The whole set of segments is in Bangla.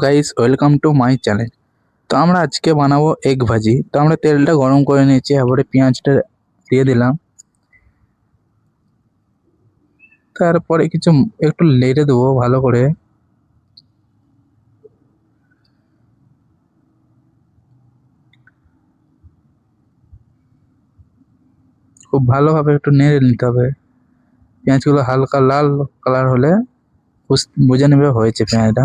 Guys, welcome to my channel. তো আমরা আজকে বানাবো এগ ভাজি। তো আমরা তেলটা গরম করে নিয়েছি, এবারে পেঁয়াজটা দিয়ে দিলাম। তারপরে একটু নেড়ে দেবো ভালো করে। খুব ভালোভাবে একটু নেড়ে নিতে হবে। পেঁয়াজগুলো হালকা লাল কালার হলে বুঝে নেবে হয়েছে পেঁয়াজটা।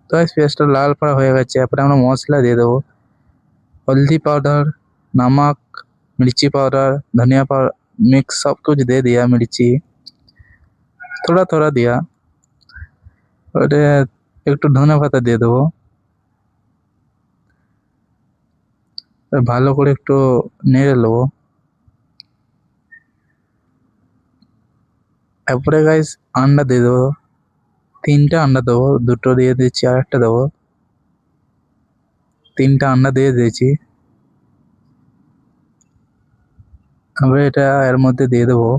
তো পেঁয়াজটা লাল করা হয়ে গেছে, এরপরে আমরা মশলা দিয়ে দেবো। हल्दी पाउडर, नमक, मिर्ची पाउडर, धनिया पाउडर मिक्स सब कुछ दे दिया। मिर्ची थोड़ा थोड़ा दिया और একটু ধনে পাতা দিয়ে দেবো। ভালো করে একটু নেড়ে নেবো। তারপরে গাইস আন্ডা দিয়ে দেবো। 3টা আন্ডা দেবো, 2টো দিয়ে দিচ্ছি, আর একটা দেবো। 3টা আন্ডা দিয়ে দিয়েছি। এবার এটা এর মধ্যে দিয়ে দেবো।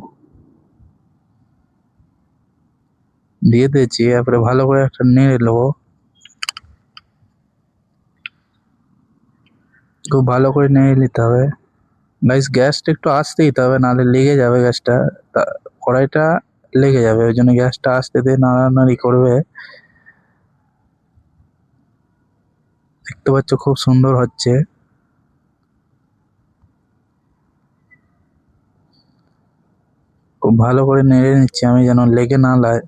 দিয়ে দিয়েছি, তারপরে ভালো করে একটা নেড়ে নেবো। খুব ভালো করে নেড়ে নিতে হবে। গাইস গ্যাসটা একটু আস্তে দিতে হবে, নাহলে লেগে যাবে গ্যাসটা। কড়াইটা লেগে যাবে, ওই জন্য গ্যাসটা আস্তে দিয়ে নাড়ানাড়ি করবে। দেখতে পাচ্ছ খুব সুন্দর হচ্ছে। খুব ভালো করে নেড়ে নিচ্ছি আমি, যেন লেগে না যায়।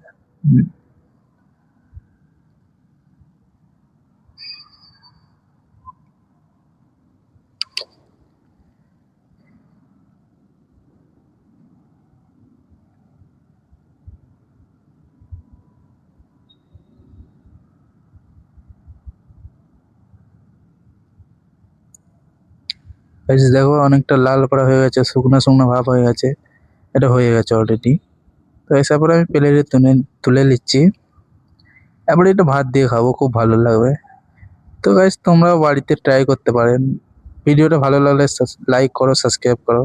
গাইস দেখো অনেকটা লাল করা হয়ে গেছে, শুকনো শুকনো ভাব হয়ে গেছে। এটা হয়ে গেছে অলরেডি। তো এসব পরে আমি প্লেটে তুলে তুলে নিচ্ছি। এবারে এটা ভাত দিয়ে খাবো, খুব ভালো লাগবে। তো গাইস তোমরাও বাড়িতে ট্রাই করতে পারেন। ভিডিওটা ভালো লাগলে লাইক করো, সাবস্ক্রাইব করো।